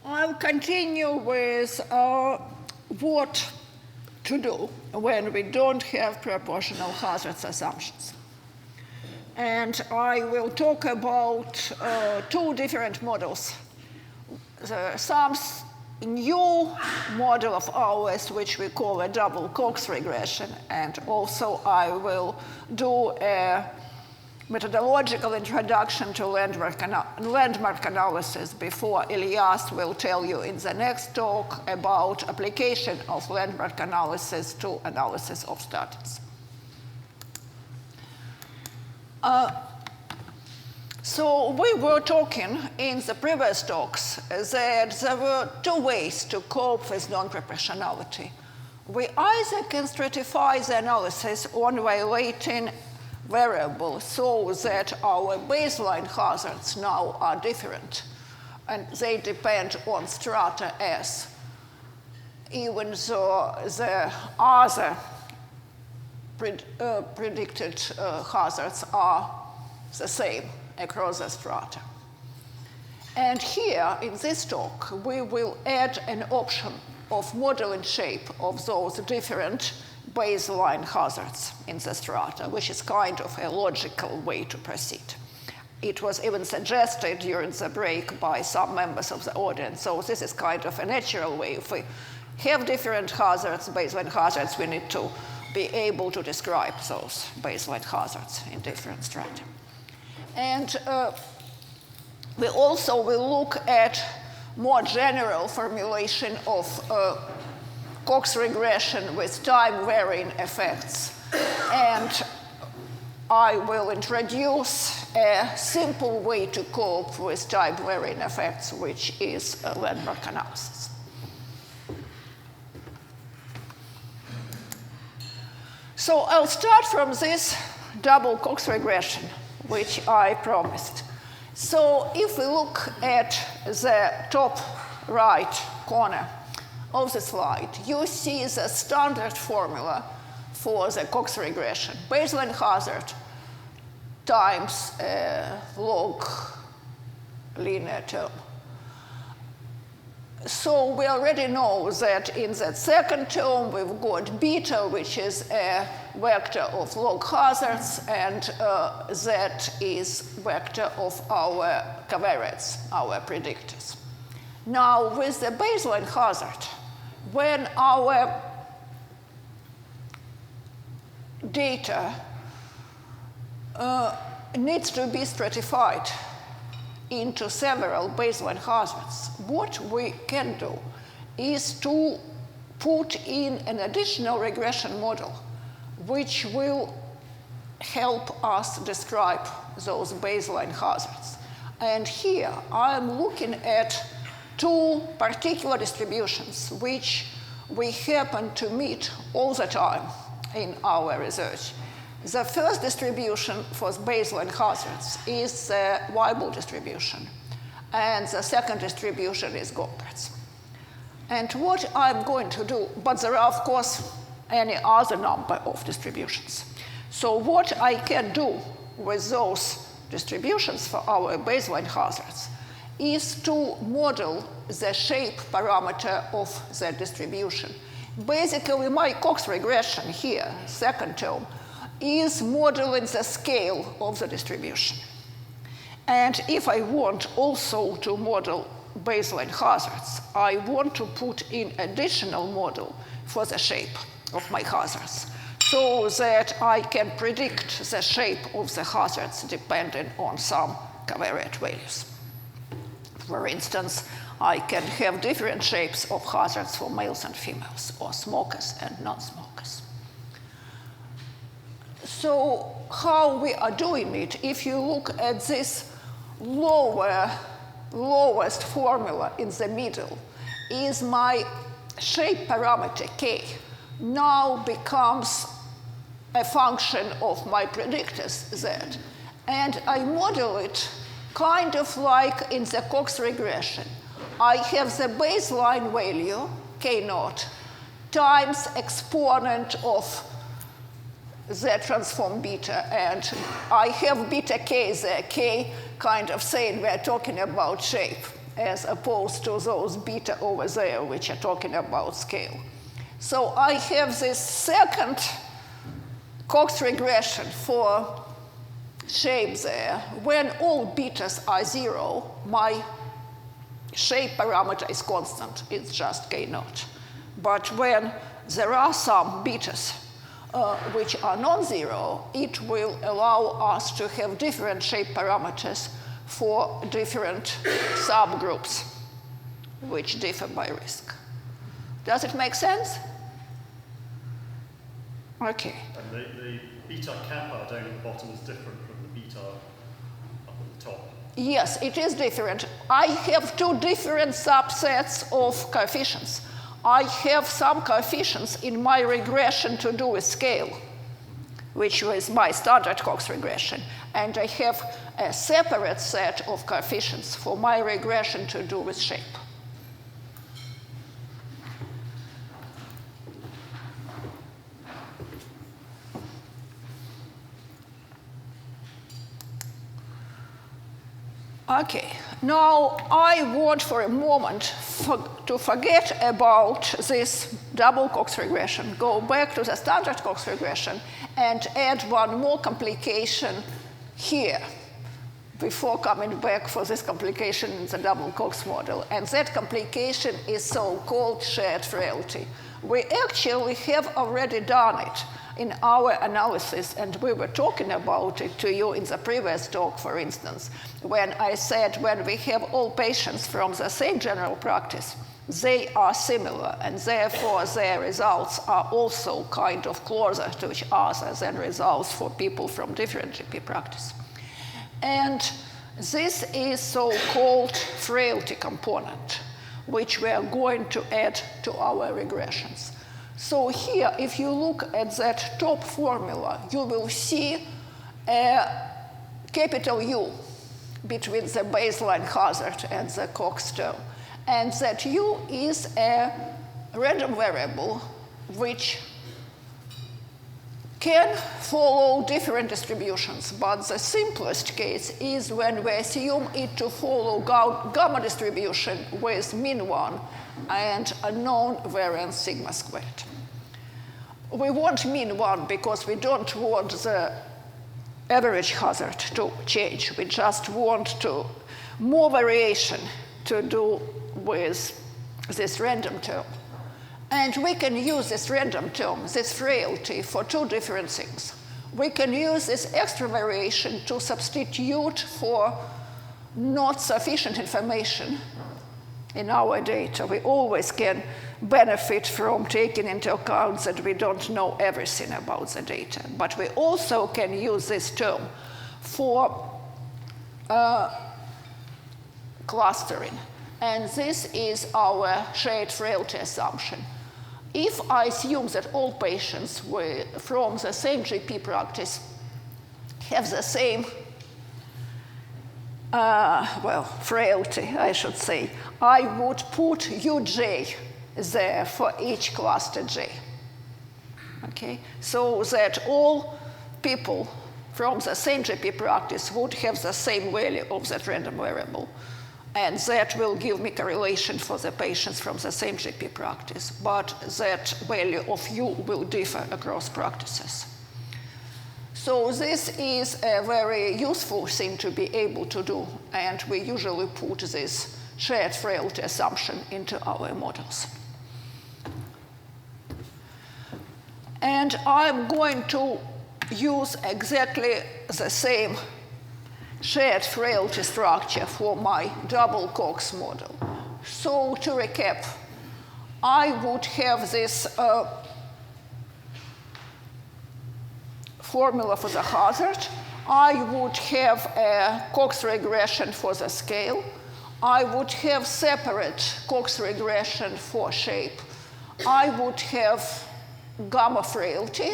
I'll continue with what to do when we don't have proportional hazards assumptions. And I will talk about two different models. Some new model of ours, which we call a double Cox regression, and also I will do a methodological introduction to landmark analysis before Elias will tell you in the next talk about application of landmark analysis to analysis of statins. So we were talking in the previous talks that there were two ways to cope with non-proportionality. We either can stratify the analysis on violating variables so that our baseline hazards now are different, and they depend on strata S, even though the other predicted hazards are the same across the strata. And here, in this talk, we will add an option of modeling shape of those different baseline hazards in the strata, which is kind of a logical way to proceed. It was even suggested during the break by some members of the audience, so this is kind of a natural way. If we have different hazards, baseline hazards, we need to be able to describe those baseline hazards in different strata. And we also will look at more general formulation of Cox regression with time-varying effects. And I will introduce a simple way to cope with time-varying effects, which is a landmark analysis. So I'll start from this double Cox regression, which I promised. So if we look at the top right corner of the slide, you see the standard formula for the Cox regression. Baseline hazard times log linear term. So we already know that in that second term we've got beta, which is a vector of log hazards, and that is vector of our covariates, our predictors. Now with the baseline hazard, when our data needs to be stratified into several baseline hazards, what we can do is to put in an additional regression model which will help us describe those baseline hazards. And here I'm looking at two particular distributions which we happen to meet all the time in our research. The first distribution for baseline hazards is the Weibull distribution, and the second distribution is Gompertz. And what I'm going to do, but there are, of course, any other number of distributions. So what I can do with those distributions for our baseline hazards is to model the shape parameter of the distribution. Basically, my Cox regression here, second term, is modeling the scale of the distribution. And if I want also to model baseline hazards, I want to put in additional model for the shape of my hazards so that I can predict the shape of the hazards depending on some covariate values. For instance, I can have different shapes of hazards for males and females, or smokers and non-smokers. So how we are doing it, if you look at this lowest formula in the middle, is my shape parameter k now becomes a function of my predictors z. And I model it kind of like in the Cox regression. I have the baseline value, k0, times exponent of the transform beta, and I have beta k there, k kind of saying we're talking about shape. as opposed to those beta over there, which are talking about scale. So I have this second Cox regression for shape there. When all betas are 0, my shape parameter is constant. It's just k naught. But when there are some betas which are non-zero, it will allow us to have different shape parameters for different subgroups which differ by risk. Does it make sense? Okay. And the beta kappa down at the bottom is different from the beta up at the top. Yes, it is different. I have two different subsets of coefficients. I have some coefficients in my regression to do with scale, which was my standard Cox regression. And I have a separate set of coefficients for my regression to do with shape. Okay, now I want for a moment to forget about this double Cox regression, go back to the standard Cox regression, and add one more complication here before coming back for this complication in the double Cox model. And that complication is so-called shared frailty. We actually have already done it in our analysis, and we were talking about it to you in the previous talk, for instance, when I said when we have all patients from the same general practice, they are similar, and therefore their results are also kind of closer to each other than results for people from different GP practice. And this is so-called frailty component, which we are going to add to our regressions. So here, if you look at that top formula, you will see a capital U between the baseline hazard and the Cox term. And that U is a random variable which can follow different distributions. But the simplest case is when we assume it to follow gamma distribution with mean 1 and a known variance sigma squared. We want mean 1 because we don't want the average hazard to change. We just want more variation to do with this random term. And we can use this random term, this frailty, for two different things. We can use this extra variation to substitute for not sufficient information in our data. We always can benefit from taking into account that we don't know everything about the data. But we also can use this term for clustering. And this is our shared frailty assumption. If I assume that all patients from the same GP practice have the same frailty, I should say, I would put uj there for each cluster j. Okay, so that all people from the same GP practice would have the same value of that random variable. And that will give me correlation for the patients from the same GP practice. But that value of U will differ across practices. So this is a very useful thing to be able to do. And we usually put this shared frailty assumption into our models. And I'm going to use exactly the same shared frailty structure for my double Cox model. So to recap, I would have this formula for the hazard. I would have a Cox regression for the scale. I would have separate Cox regression for shape. I would have gamma frailty.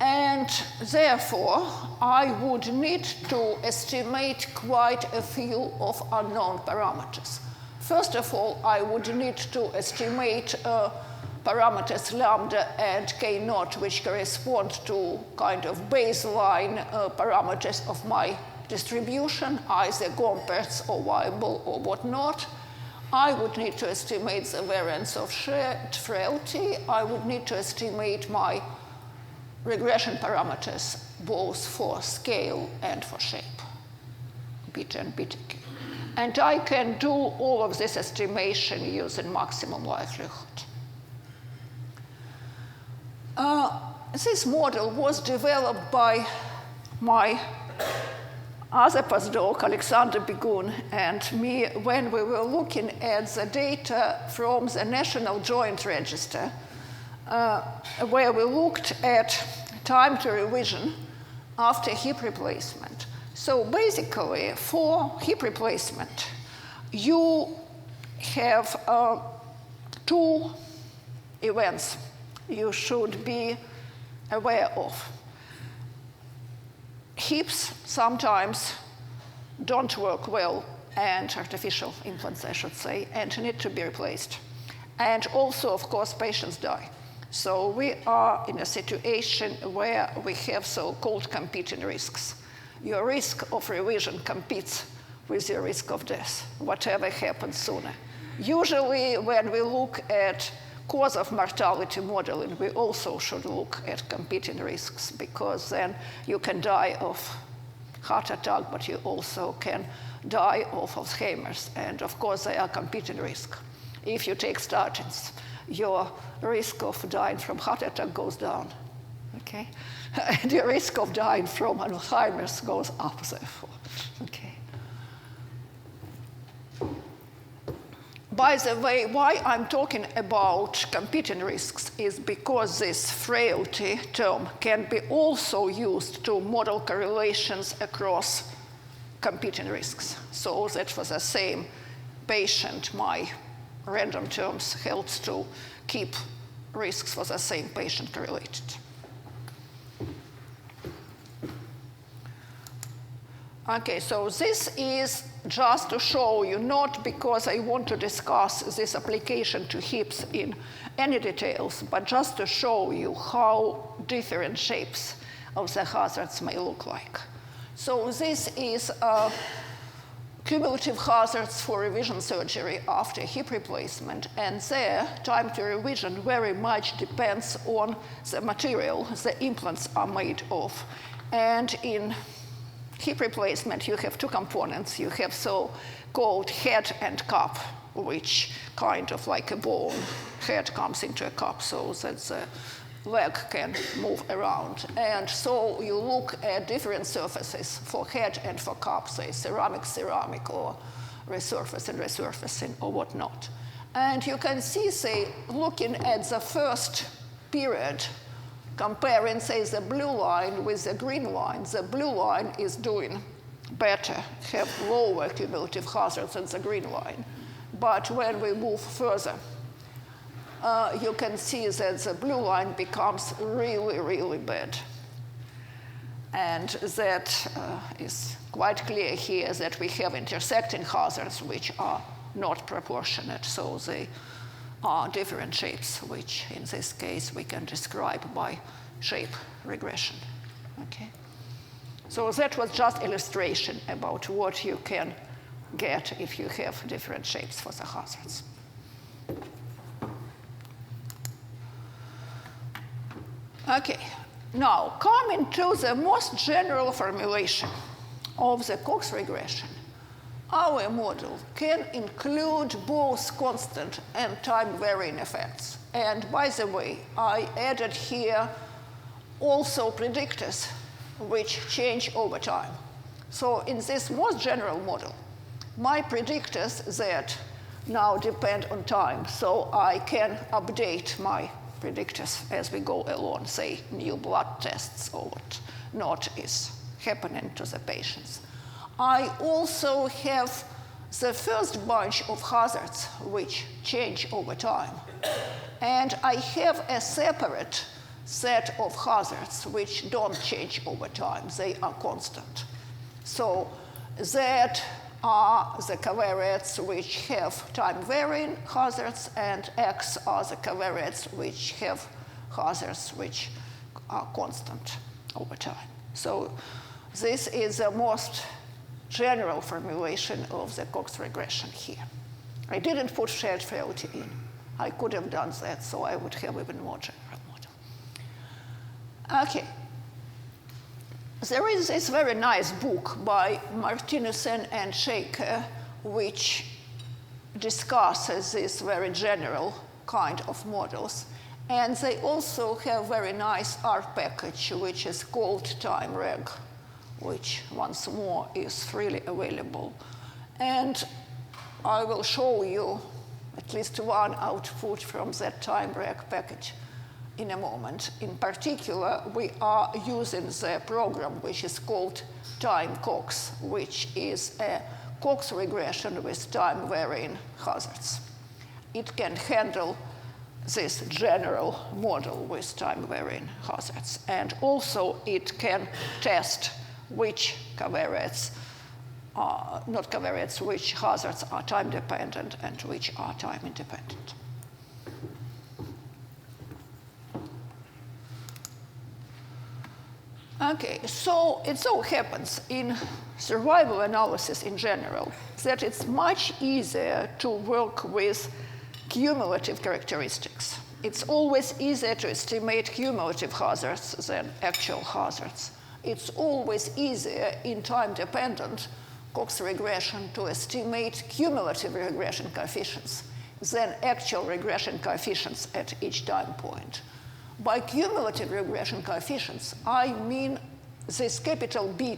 And therefore, I would need to estimate quite a few of unknown parameters. First of all, I would need to estimate parameters lambda and k naught, which correspond to kind of baseline parameters of my distribution, either complex or viable or whatnot. I would need to estimate the variance of frailty. I would need to estimate my regression parameters both for scale and for shape, beta and beta k. And I can do all of this estimation using maximum likelihood. This model was developed by my other postdoc, Alexander Begun, and me when we were looking at the data from the National Joint Register, where we looked at time to revision after hip replacement. So basically, for hip replacement, you have two events you should be aware of. Hips sometimes don't work well, and artificial implants, I should say, and need to be replaced. And also, of course, patients die. So we are in a situation where we have so-called competing risks. Your risk of revision competes with your risk of death, whatever happens sooner. Usually, when we look at cause of mortality modeling, we also should look at competing risks, because then you can die of heart attack, but you also can die of Alzheimer's. And of course, they are competing risks. If you take statins, your risk of dying from heart attack goes down, okay? And your risk of dying from Alzheimer's goes up, therefore, okay? By the way, why I'm talking about competing risks is because this frailty term can be also used to model correlations across competing risks. So that for the same patient, my random terms helps to keep risks for the same patient correlated. Okay, so this is just to show you, not because I want to discuss this application to hips in any details, but just to show you how different shapes of the hazards may look like. So this is cumulative hazards for revision surgery after hip replacement, and there time to revision very much depends on the material the implants are made of. And in hip replacement, you have two components. You have so-called head and cup, which kind of like a bone. Head comes into a cup so that the leg can move around. And so you look at different surfaces for head and for cup, say ceramic, or resurfacing, or whatnot. And you can see, say, looking at the first period, comparing, say, the blue line with the green line, the blue line is doing better, have lower cumulative hazards than the green line. But when we move further, you can see that the blue line becomes really, really bad. And that is quite clear here that we have intersecting hazards which are not proportionate. So they are different shapes, which in this case we can describe by shape regression. Okay? So that was just illustration about what you can get if you have different shapes for the hazards. Okay, now coming to the most general formulation of the Cox regression. Our model can include both constant and time-varying effects. And by the way, I added here also predictors which change over time. So in this most general model, my predictors that now depend on time, so I can update my predictors as we go along, say new blood tests or what not is happening to the patients. I also have the first bunch of hazards which change over time. And I have a separate set of hazards which don't change over time. They are constant. So that are the covariates which have time-varying hazards, and X are the covariates which have hazards which are constant over time. So this is the most general formulation of the Cox regression here. I didn't put shared frailty in. I could have done that, so I would have even more general model. Okay. There is this very nice book by Martinussen and Shaker, which discusses this very general kind of models. And they also have very nice R package, which is called TimeReg, which once more is freely available. And I will show you at least one output from that TimeReg package in a moment. In particular, we are using the program which is called TimeCox, which is a Cox regression with time-varying hazards. It can handle this general model with time-varying hazards. And also it can test which covariates, not covariates, which hazards are time-dependent and which are time-independent. Okay, so it so happens in survival analysis in general that it's much easier to work with cumulative characteristics. It's always easier to estimate cumulative hazards than actual hazards. It's always easier in time-dependent Cox regression to estimate cumulative regression coefficients than actual regression coefficients at each time point. By cumulative regression coefficients, I mean this capital B,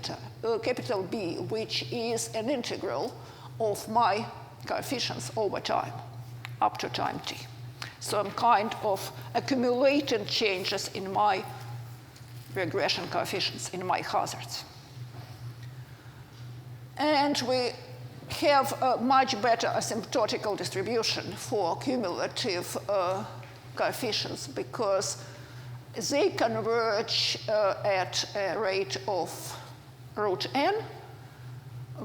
which is an integral of my coefficients over time, up to time t. So I'm kind of accumulating changes in my regression coefficients, in my hazards. And we have a much better asymptotical distribution for cumulative coefficients because they converge at a rate of root n,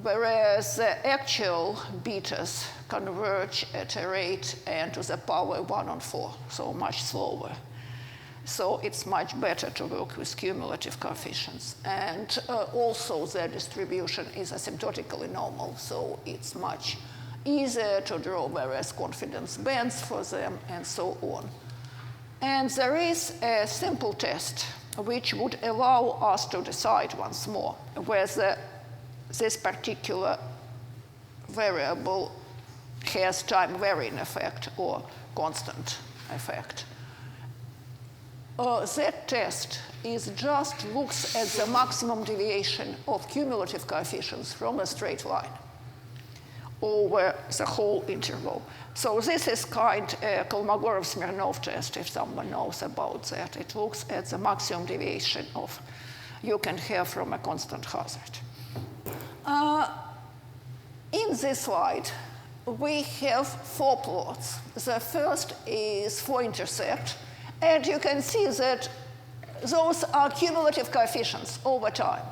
whereas the actual betas converge at a rate n to the power 1 on 4, so much slower. So it's much better to work with cumulative coefficients. And also their distribution is asymptotically normal, so it's much easier to draw various confidence bands for them and so on. And there is a simple test which would allow us to decide once more whether this particular variable has time-varying effect or constant effect. That test just looks at the maximum deviation of cumulative coefficients from a straight line over the whole interval. So this is kind of Kolmogorov-Smirnov test, if someone knows about that. It looks at the maximum deviation of you can have from a constant hazard. In this slide, we have 4 plots. The first is for intercept, and you can see that those are cumulative coefficients over time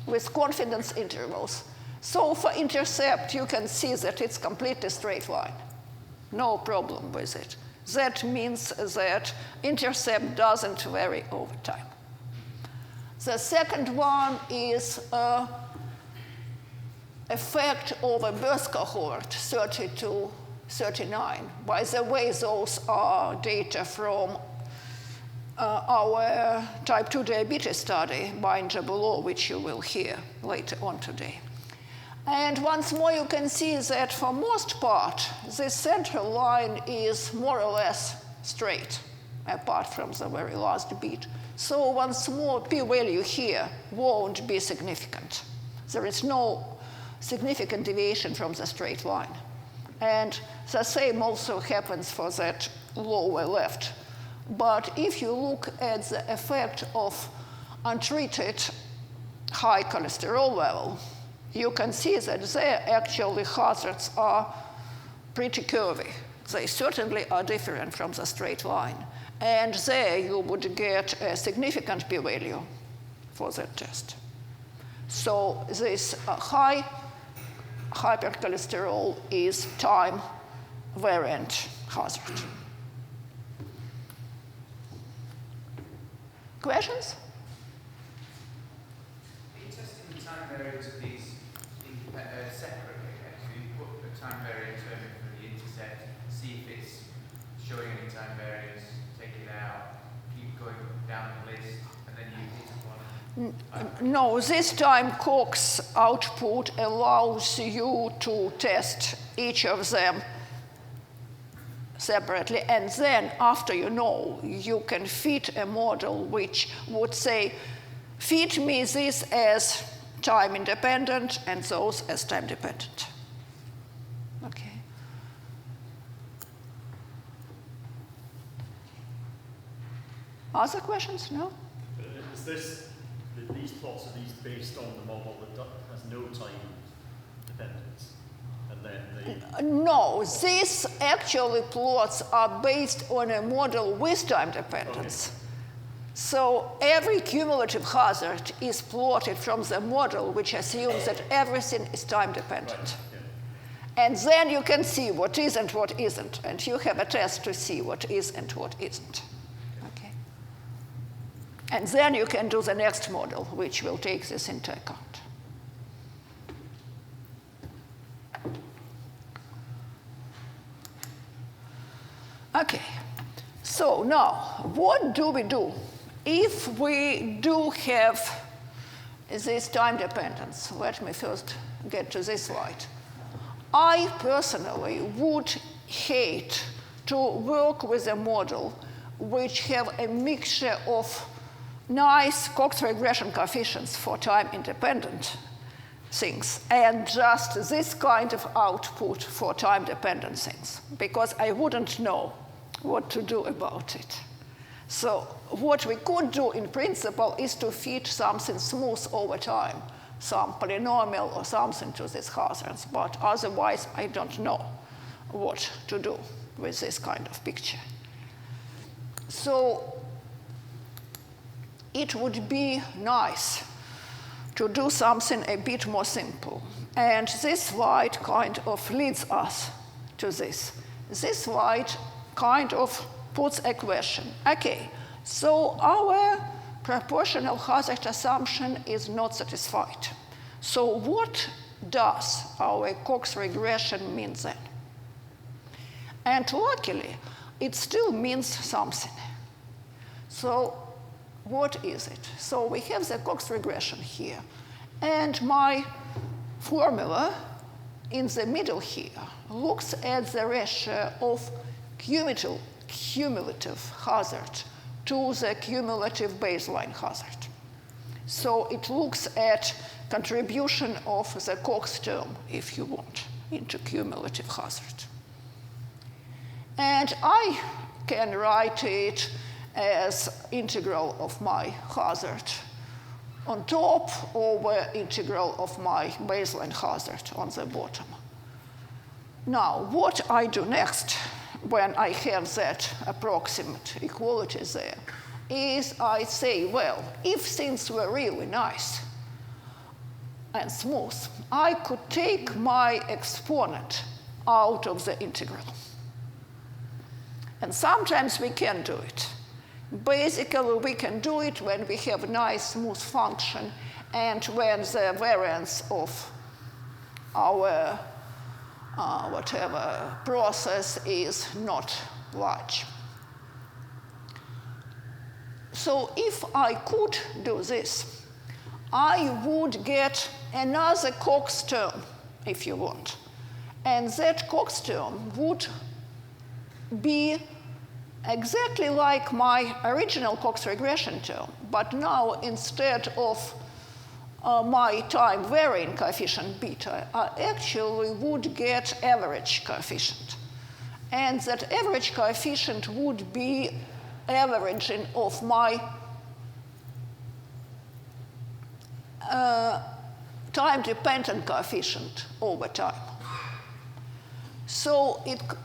with confidence intervals. So for intercept, you can see that it's completely straight line. No problem with it. That means that intercept doesn't vary over time. The second one is effect of a birth cohort, 30 to 39. By the way, those are data from our type 2 diabetes study by Jabulot, which you will hear later on today. And once more, you can see that for most part, this central line is more or less straight, apart from the very last bit. So once more, p-value here won't be significant. There is no significant deviation from the straight line. And the same also happens for that lower left. But if you look at the effect of untreated high cholesterol level, you can see that their actually hazards are pretty curvy. They certainly are different from the straight line. And there you would get a significant p-value for that test. So this high hypercholesterol is time-variant hazard. Questions? Are you testing the time variance of these in separately, actually, you put a time variant term in for the intercept, see if it's showing any time variance, take it out, keep going down the list, and then you hit one. No, this time Cox output allows you to test each of them separately, and then after you can fit a model which would say, fit me this as time independent and those as time dependent. Okay. Other questions? No? Is these plots, are these based on the model that has no time dependence? And then no, these actually plots are based on a model with time dependence. Okay. So every cumulative hazard is plotted from the model which assumes that everything is time dependent. Right. Yeah. And then you can see what is and what isn't, and you have a test to see what is and what isn't. Okay. And then you can do the next model, which will take this into account. Okay, so now, what do we do if we do have this time dependence? Let me first get to this slide. I personally would hate to work with a model which have a mixture of nice Cox regression coefficients for time-independent things and just this kind of output for time-dependent things, because I wouldn't know what to do about it. So what we could do in principle is to fit something smooth over time, some polynomial or something to these hazards, but otherwise I don't know what to do with this kind of picture. So it would be nice to do something a bit more simple. And this slide kind of leads us to this. This slide kind of puts a question. Okay, so our proportional hazard assumption is not satisfied. So what does our Cox regression mean then? And luckily, it still means something. So what is it? So we have the Cox regression here. And my formula in the middle here looks at the ratio of cumulative hazard to the cumulative baseline hazard. So it looks at contribution of the Cox term, if you want, into cumulative hazard. And I can write it as integral of my hazard on top over integral of my baseline hazard on the bottom. Now, what I do next when I have that approximate equality there is I say, well, if things were really nice and smooth, I could take my exponent out of the integral. And sometimes we can do it. Basically, we can do it when we have a nice, smooth function and when the variance of our whatever process is not large. So if I could do this, I would get another Cox term, if you want. And that Cox term would be exactly like my original Cox regression term, but now instead of my time varying coefficient beta, I actually would get average coefficient. And that average coefficient would be averaging of my time-dependent coefficient over time. So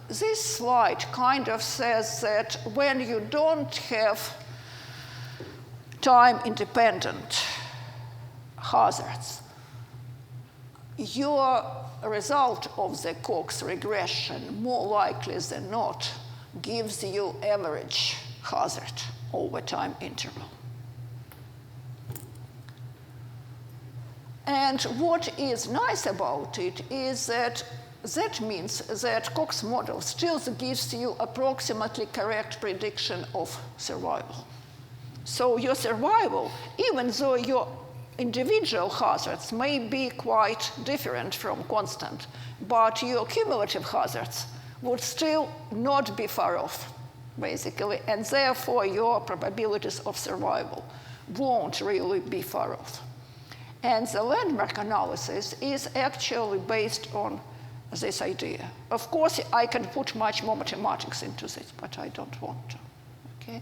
this slide kind of says that when you don't have time-independent hazards, your result of the Cox regression, more likely than not, gives you average hazard over time interval. And what is nice about it is that that means that Cox model still gives you approximately correct prediction of survival. So your survival, even though your individual hazards may be quite different from constant, but your cumulative hazards would still not be far off, basically, and therefore your probabilities of survival won't really be far off. And the landmark analysis is actually based on this idea. Of course, I can put much more mathematics into this, but I don't want to. Okay?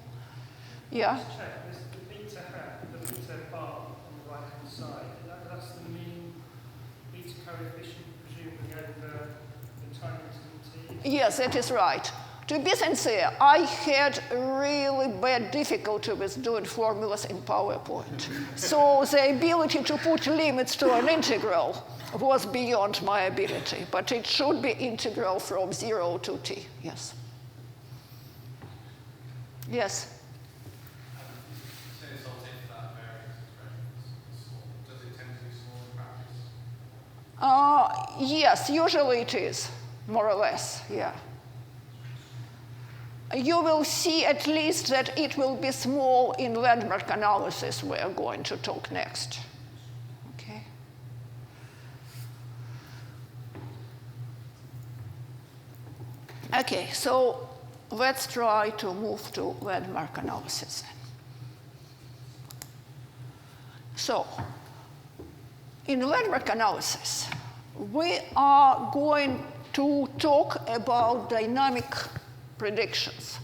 Yeah? Just check, the beta bar on the right-hand side, that's the mean beta coefficient, presumably over the time interval t? Yes, that is right. To be sincere, I had really bad difficulty with doing formulas in PowerPoint. So the ability to put limits to an integral was beyond my ability, but it should be integral from 0 to t, yes. Yes? Yes, usually it is, more or less, yeah. You will see at least that it will be small in landmark analysis we are going to talk next. Okay. Okay, so let's try to move to landmark analysis. So, in landmark analysis, we are going to talk about dynamic predictions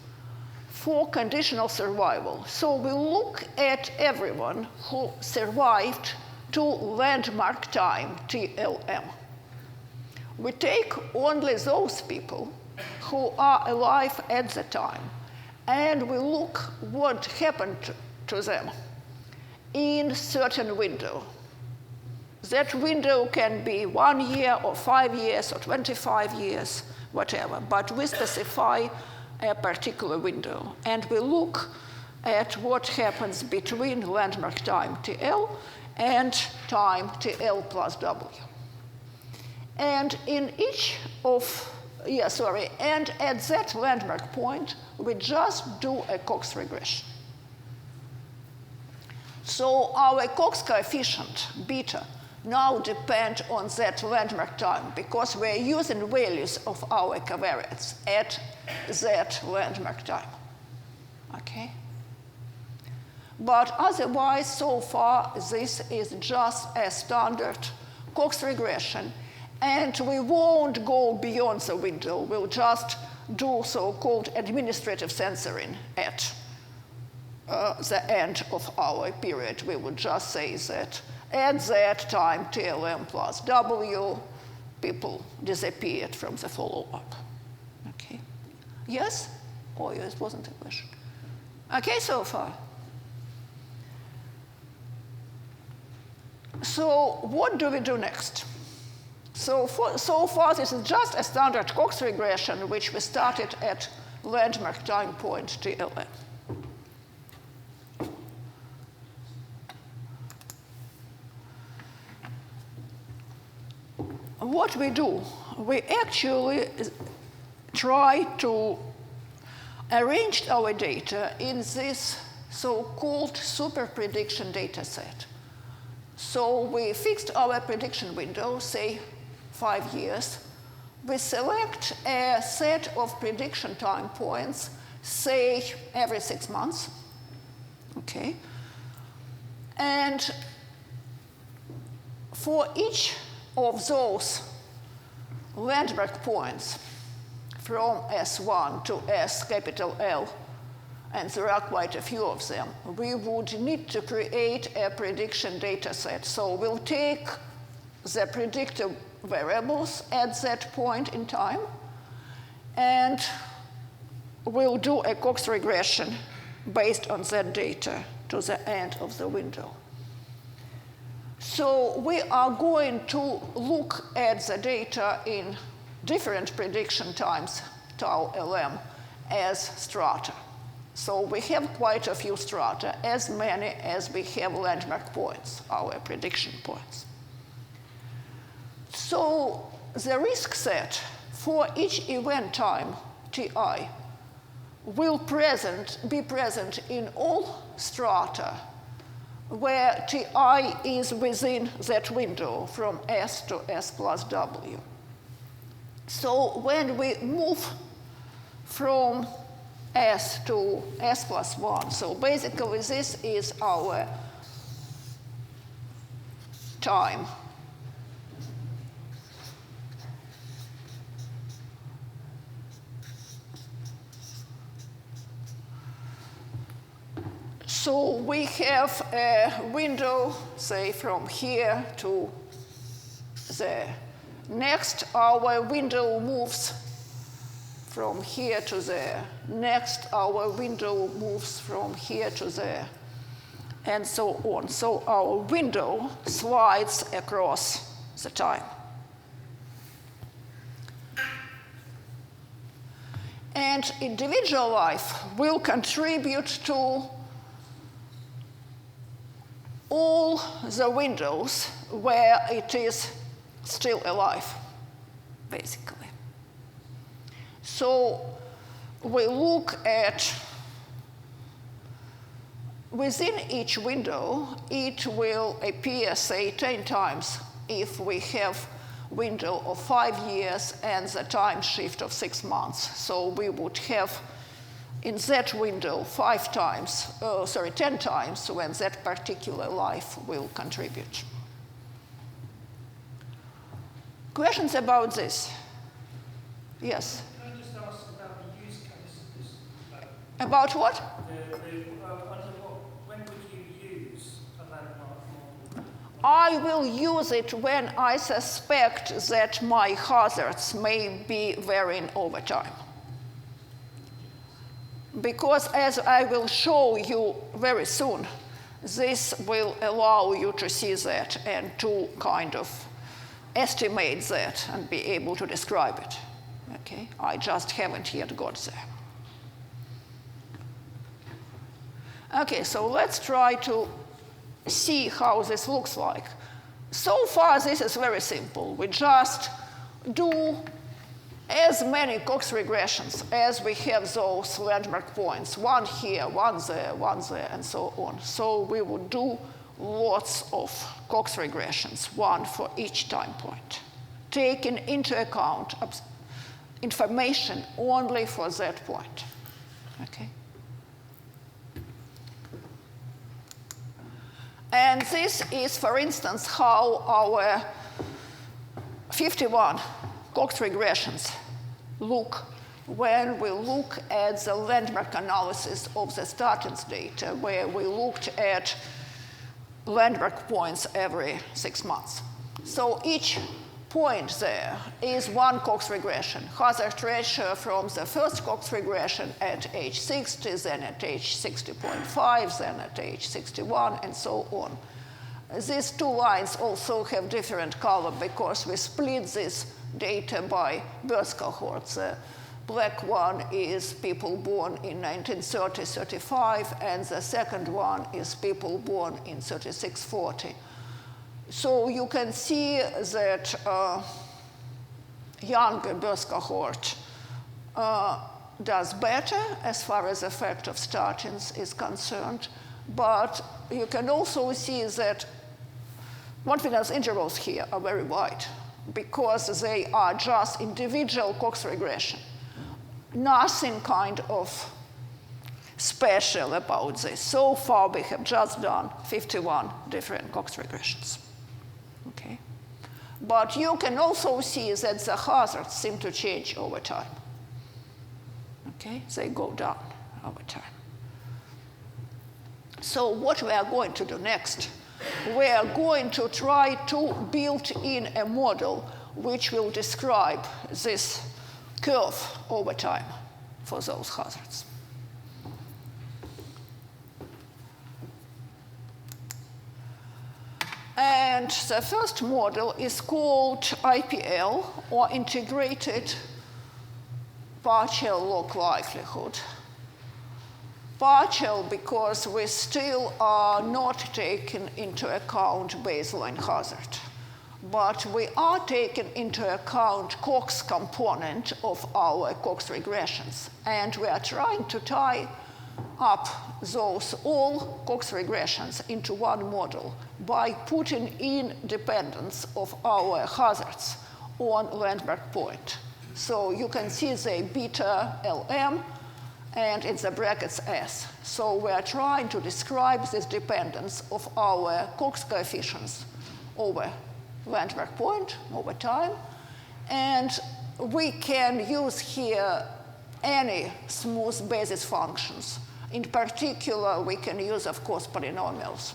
for conditional survival. So we look at everyone who survived to landmark time, TLM. We take only those people who are alive at the time, and we look what happened to them in certain window. That window can be 1 year or 5 years or 25 years, whatever, but we specify a particular window. And we look at what happens between landmark time TL and time TL plus W. And in each of, and at that landmark point, we just do a Cox regression. So our Cox coefficient, beta, now depend on that landmark time because we're using values of our covariates at that landmark time. Okay? But otherwise, so far, this is just a standard Cox regression, and we won't go beyond the window. We'll just do so-called administrative censoring at the end of our period. We would just say that at that time, TLM plus W, people disappeared from the follow-up. Okay? Yes? Oh, yes, wasn't a question. Okay, so far. So what do we do next? So far, this is just a standard Cox regression, which we started at landmark time point TLM. What we do, we actually try to arrange our data in this so-called super prediction data set. So we fixed our prediction window, say 5 years. We select a set of prediction time points, say every 6 months. Okay. And for each of those landmark points from S1 to S capital L, and there are quite a few of them, we would need to create a prediction data set. So we'll take the predictive variables at that point in time, and we'll do a Cox regression based on that data to the end of the window. So we are going to look at the data in different prediction times, tau LM, as strata. So we have quite a few strata, as many as we have landmark points, our prediction points. So the risk set for each event time, Ti, will be present in all strata where Ti is within that window from S to S plus W. So when we move from S to S plus 1, so basically this is our time. So we have a window, say, from here to there. Next, our window moves from here to there. Next, our window moves from here to there, and so on. So our window slides across the time. And individual life will contribute to all the windows where it is still alive, basically. So we look at, within each window, it will appear, say, 10 times if we have window of 5 years and the time shift of 6 months. So we would have in that window 10 times when that particular life will contribute. Questions about this? Yes? Can I just ask about the use case of this? About what? When would you use a landmark model? I will use it when I suspect that my hazards may be varying over time. Because as I will show you very soon, this will allow you to see that and to kind of estimate that and be able to describe it. Okay? I just haven't yet got there. Okay, so let's try to see how this looks like. So far, this is very simple. We just do as many Cox regressions as we have those landmark points, one here, one there, and so on. So we would do lots of Cox regressions, one for each time point, taking into account information only for that point. Okay? And this is, for instance, how our 51 Cox regressions look when we look at the landmark analysis of the statins data, where we looked at landmark points every 6 months. So each point there is one Cox regression. Hazard ratio from the first Cox regression at age 60, then at age 60.5, then at age 61, and so on. These two lines also have different color because we split this data by birth cohorts. The black one is people born in 1930-35, and the second one is people born in 36-40. So you can see that younger birth cohort does better as far as the effect of statins is concerned, but you can also see that confidence intervals here are very wide because they are just individual Cox regression. Nothing kind of special about this. So far, we have just done 51 different Cox regressions. Okay? But you can also see that the hazards seem to change over time. Okay? They go down over time. So what we are going to do next, we are going to try to build in a model which will describe this curve over time for those hazards. And the first model is called IPL, or Integrated Partial Log Likelihood. Partial because we still are not taking into account baseline hazard. but we are taking into account Cox component of our Cox regressions, and we are trying to tie up those all Cox regressions into one model by putting in dependence of our hazards on landmark point. So you can see the beta LM and in the brackets S. So we are trying to describe this dependence of our Cox coefficients over landmark point over time. And we can use here any smooth basis functions. In particular, we can use, of course, polynomials.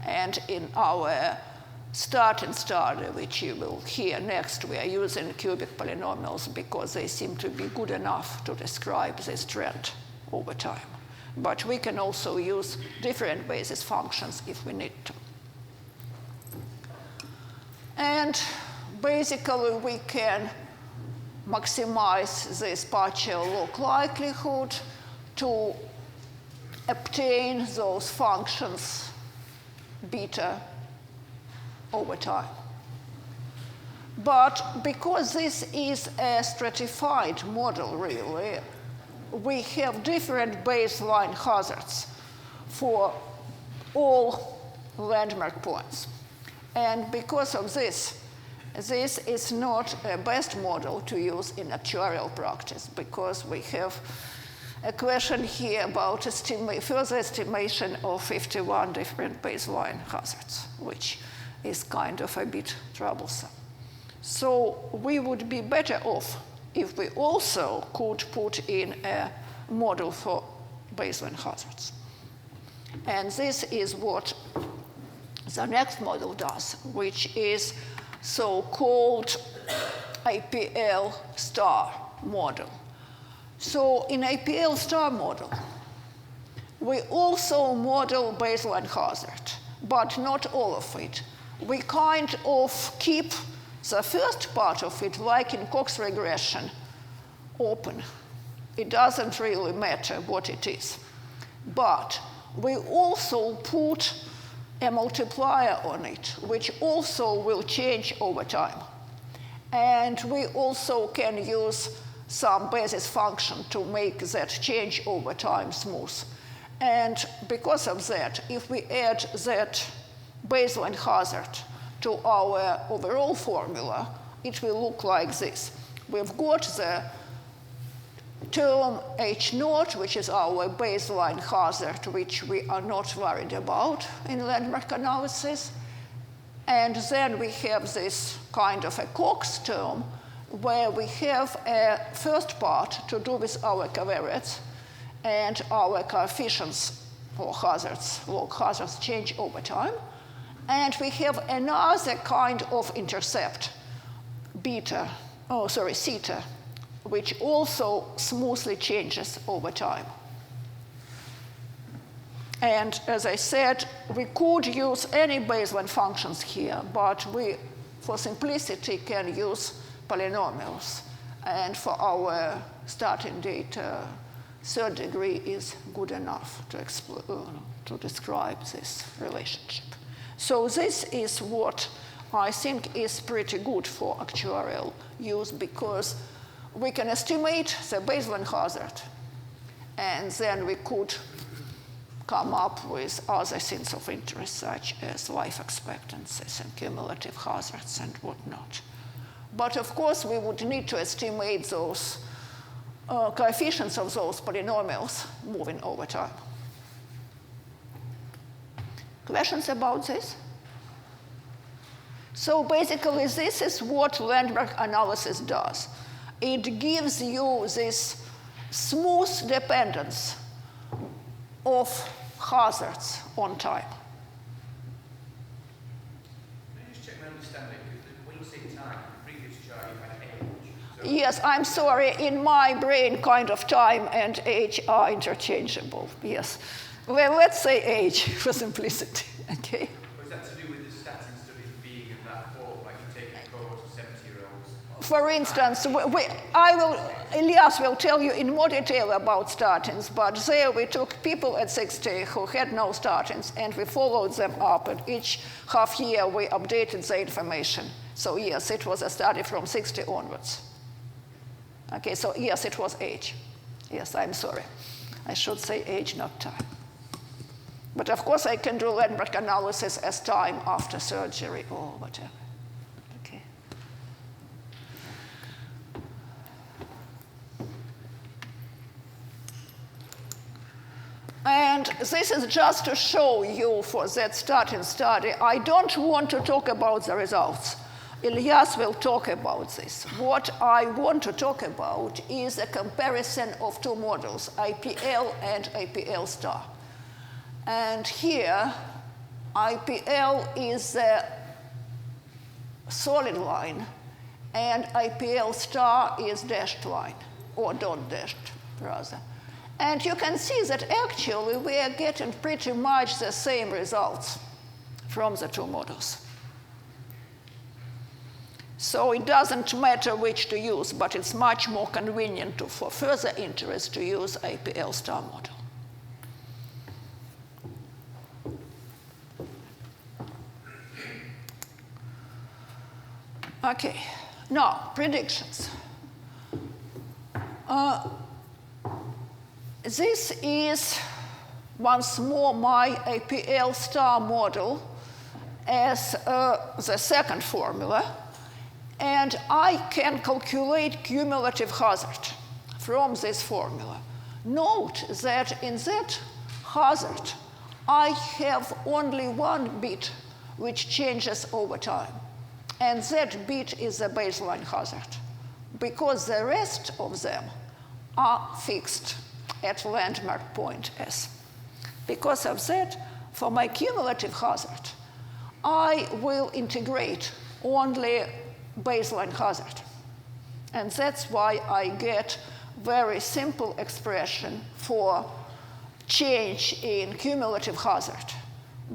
And in our starting study, which you will hear next, we are using cubic polynomials because they seem to be good enough to describe this trend over time. But we can also use different basis functions if we need to. And basically, we can maximize this partial log likelihood to obtain those functions beta over time. But because this is a stratified model, really, we have different baseline hazards for all landmark points. And because of this, this is not a best model to use in actuarial practice, because we have a question here about further estimation of 51 different baseline hazards, which is kind of a bit troublesome. So we would be better off if we also could put in a model for baseline hazards. And this is what the next model does, which is so-called APL Star model. So in APL Star model, we also model baseline hazard, but not all of it. We kind of keep the first part of it, like in Cox regression, open. It doesn't really matter what it is. But we also put a multiplier on it, which also will change over time. And we also can use some basis function to make that change over time smooth. And because of that, if we add that baseline hazard to our overall formula, it will look like this. We've got the term H0, which is our baseline hazard, which we are not worried about in landmark analysis. And then we have this kind of a Cox term, where we have a first part to do with our covariates, and our coefficients or hazards, log hazards, change over time. And we have another kind of intercept, theta, which also smoothly changes over time. And as I said, we could use any baseline functions here, but we, for simplicity, can use polynomials. And for our starting data, third degree is good enough to describe this relationship. So this is what I think is pretty good for actuarial use, because we can estimate the baseline hazard, and then we could come up with other things of interest, such as life expectancies and cumulative hazards and whatnot. But of course, we would need to estimate those coefficients of those polynomials moving over time. Questions about this? So basically, this is what landmark analysis does. It gives you this smooth dependence of hazards on time. Can I just check my understanding? Because when you say time, the previous chart you had age. So Yes, I'm sorry. In my brain, kind of time and age are interchangeable. Yes. Well, let's say age for simplicity. Okay. was that to do with the statin studies being in that form, like you take a cohort of 70-year-olds? For instance, Elias will tell you in more detail about statins, but there we took people at 60 who had no statins, and we followed them up, and each half year we updated the information. So yes, it was a study from 60 onwards. Okay, so yes, it was age. Yes, I'm sorry. I should say age, not time. But of course I can do landmark analysis as time after surgery or whatever. Okay. And this is just to show you for that statin study. I don't want to talk about the results. Elias will talk about this. What I want to talk about is a comparison of two models, APL and APL Star. And here, APL is the solid line, and APL Star is dashed line, or dot dashed, rather. And you can see that actually we are getting pretty much the same results from the two models. So it doesn't matter which to use, but it's much more convenient for further interest to use APL Star model. Okay, now predictions. This is once more my APL Star model as the second formula. And I can calculate cumulative hazard from this formula. Note that in that hazard, I have only one bit which changes over time. And that bit is the baseline hazard, because the rest of them are fixed at landmark point S. Because of that, for my cumulative hazard, I will integrate only baseline hazard. And that's why I get very simple expression for change in cumulative hazard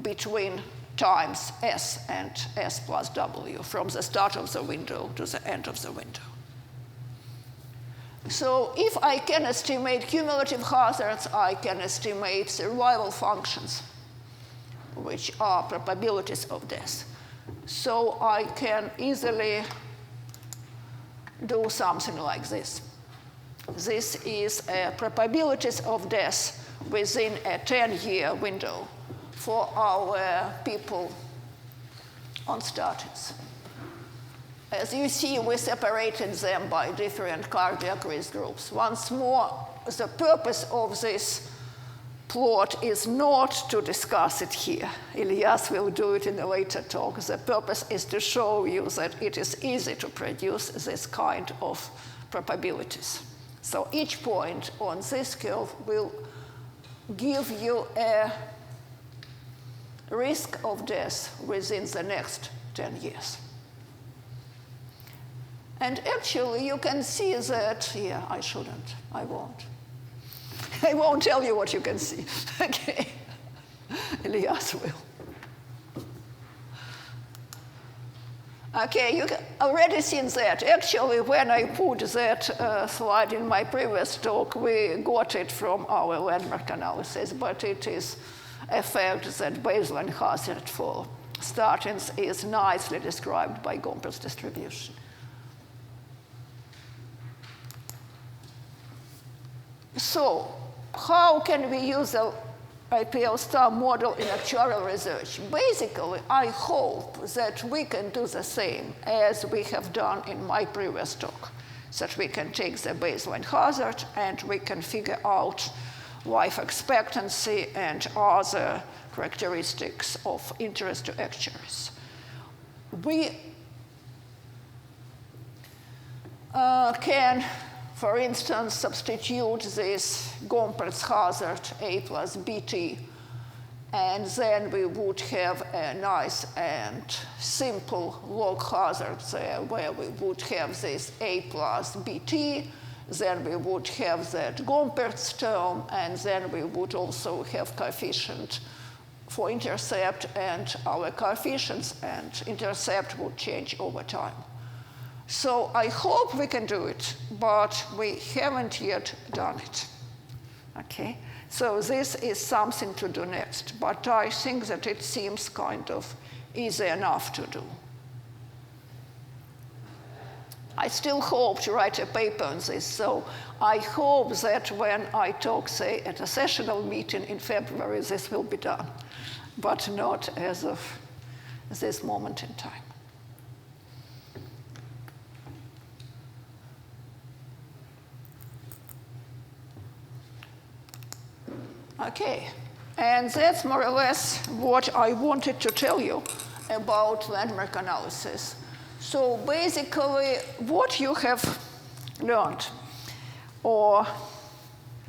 between times S and S plus W from the start of the window to the end of the window. So if I can estimate cumulative hazards, I can estimate survival functions, which are probabilities of death. So I can easily do something like this. This is probabilities of death within a 10-year window for our people on statins. As you see, we separated them by different cardiac risk groups. Once more, the purpose of this plot is not to discuss it here. Elias will do it in a later talk. The purpose is to show you that it is easy to produce this kind of probabilities. So each point on this curve will give you a risk of death within the next 10 years. And actually, you can see that, yeah, I shouldn't, I won't. I won't tell you what you can see. Okay, Elias will. Okay, you already seen that. Actually, when I put that slide in my previous talk, we got it from our landmark analysis, but it is a fact that baseline hazard for statins is nicely described by Gompertz distribution. So, how can we use the APL Star model in actuarial research? Basically, I hope that we can do the same as we have done in my previous talk, that we can take the baseline hazard and we can figure out life expectancy and other characteristics of interest to actuaries. We can, for instance, substitute this Gompertz hazard A plus BT, and then we would have a nice and simple log hazard there where we would have this A plus BT, then we would have that Gompertz term, and then we would also have coefficient for intercept, and our coefficients and intercept would change over time. So I hope we can do it, but we haven't yet done it. Okay, so this is something to do next, but I think that it seems kind of easy enough to do. I still hope to write a paper on this, so I hope that when I talk, say, at a sessional meeting in February, this will be done, but not as of this moment in time. Okay, and that's more or less what I wanted to tell you about landmark analysis. So basically, what you have learned or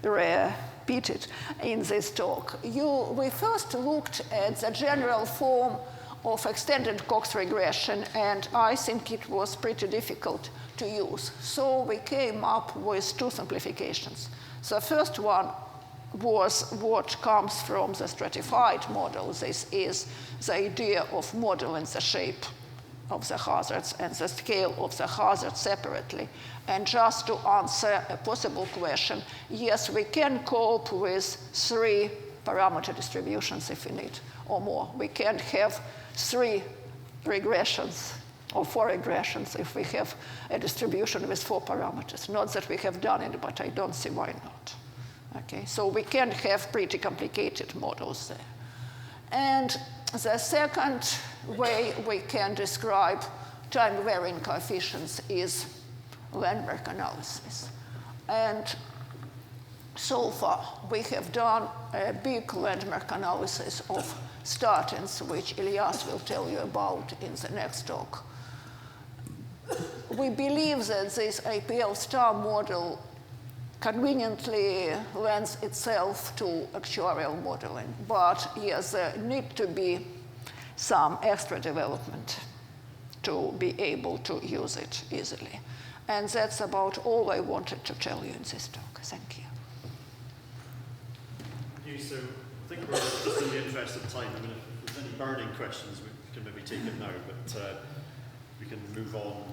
repeated in this talk, we first looked at the general form of extended Cox regression, and I think it was pretty difficult to use. So we came up with two simplifications. The first one was what comes from the stratified model. This is the idea of modeling the shape of the hazards and the scale of the hazards separately. And just to answer a possible question, yes, we can cope with 3 parameter distributions if we need, or more. We can have 3 regressions or 4 regressions if we have a distribution with 4 parameters. Not that we have done it, but I don't see why not. Okay, so we can have pretty complicated models there. And the second way we can describe time-varying coefficients is landmark analysis. And so far, we have done a big landmark analysis of statins, which Elias will tell you about in the next talk. We believe that this APL Star model conveniently lends itself to actuarial modeling. But yes, there need to be some extra development to be able to use it easily. And that's about all I wanted to tell you in this talk. Thank you. Thank you. So I think we're just in the interest of time. I mean, if there's any burning questions, we can maybe take it now, but we can move on